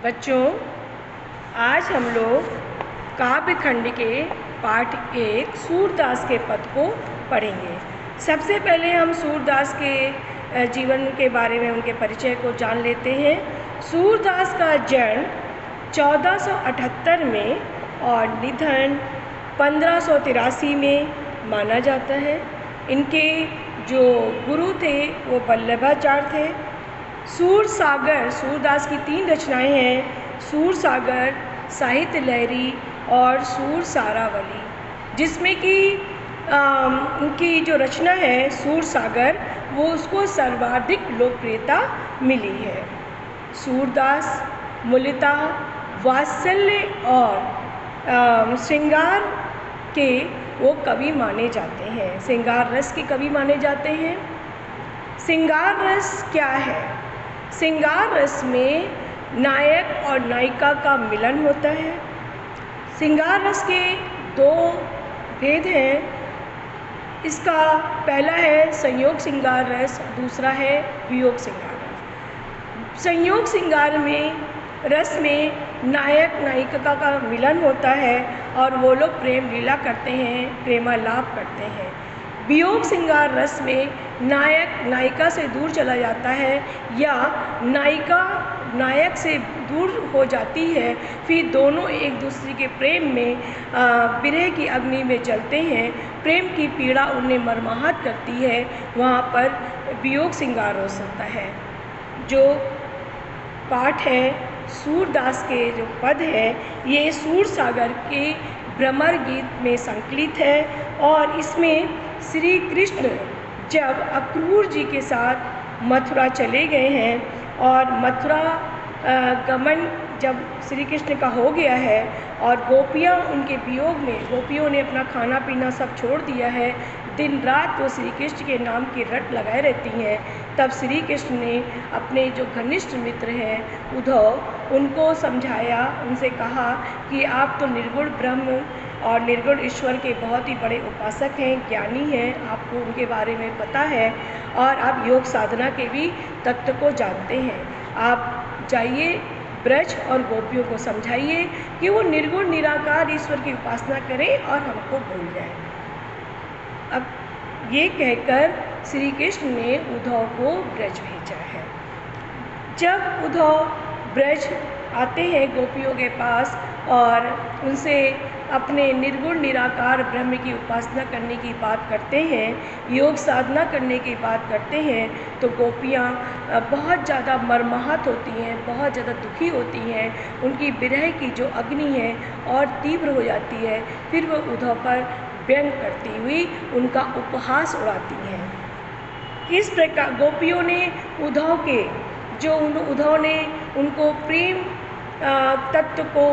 बच्चों, आज हम लोग काव्य खंड के पाठ 1 सूरदास के पद को पढ़ेंगे। सबसे पहले हम सूरदास के जीवन के बारे में, उनके परिचय को जान लेते हैं। सूरदास का जन्म 1478 में और निधन 1583 में माना जाता है। इनके जो गुरु थे वो वल्लभाचार्य थे। सूरसागर, सूरदास की 3 रचनाएं हैं, सूरसागर, साहित्य लहरी और सूरसारावली, जिसमें कि उनकी जो रचना है सूरसागर, वो उसको सर्वाधिक लोकप्रियता मिली है। सूरदास मूलतः वात्सल्य और श्रृंगार के वो कवि माने जाते हैं, श्रृंगार रस के कवि माने जाते हैं। श्रृंगार रस क्या है? श्रृंगार रस में नायक और नायिका का मिलन होता है। श्रृंगार रस के 2 भेद हैं। इसका पहला है संयोग श्रृंगार रस, दूसरा है वियोग श्रृंगार रस। संयोग श्रृंगार में रस में नायक नायिका का मिलन होता है और वो लोग प्रेम लीला करते हैं, प्रेमालाप करते हैं। वियोग श्रृंगार रस में नायक नायिका से दूर चला जाता है या नायिका नायक से दूर हो जाती है, फिर दोनों एक दूसरे के प्रेम में विरह की अग्नि में जलते हैं, प्रेम की पीड़ा उन्हें मर्माहत करती है। वहाँ पर वियोग श्रृंगार रस होता है। जो पाठ है सूरदास के जो पद है, ये सूरसागर के भ्रमर गीत में संकलित है और इसमें श्री कृष्ण जब अक्रूर जी के साथ मथुरा चले गए हैं और मथुरा गमन जब श्री कृष्ण का हो गया है और गोपियाँ उनके वियोग में, गोपियों ने अपना खाना पीना सब छोड़ दिया है, दिन रात वो श्री कृष्ण के नाम की रट लगाए रहती हैं, तब श्री कृष्ण ने अपने जो घनिष्ठ मित्र हैं उद्धव, उनको समझाया, उनसे कहा कि आप तो निर्गुण ब्रह्म और निर्गुण ईश्वर के बहुत ही बड़े उपासक हैं, ज्ञानी हैं, आपको उनके बारे में पता है और आप योग साधना के भी तत्व को जानते हैं। आप जाइए ब्रज और गोपियों को समझाइए कि वो निर्गुण निराकार ईश्वर की उपासना करें और हमको भूल जाए। अब ये कहकर श्री कृष्ण ने उद्धव को ब्रज भेजा है। जब उद्धव ब्रज आते हैं गोपियों के पास और उनसे अपने निर्गुण निराकार ब्रह्म की उपासना करने की बात करते हैं, योग साधना करने की बात करते हैं, तो गोपियाँ बहुत ज़्यादा मर्माहत होती हैं, बहुत ज़्यादा दुखी होती हैं। उनकी विरह की जो अग्नि है और तीव्र हो जाती है। फिर वो उद्धव पर व्यंग करती हुई उनका उपहास उड़ाती हैं। इस प्रकार गोपियों ने उद्धव के उद्धव ने उनको प्रेम तत्व को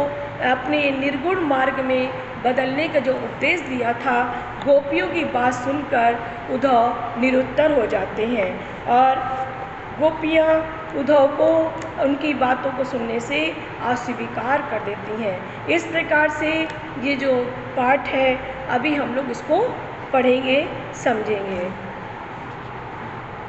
अपने निर्गुण मार्ग में बदलने का जो उपदेश दिया था, गोपियों की बात सुनकर उद्धव निरुत्तर हो जाते हैं और गोपियाँ उद्धव को उनकी बातों को सुनने से अस्वीकार कर देती हैं। इस प्रकार से ये जो पाठ है, अभी हम लोग इसको पढ़ेंगे, समझेंगे।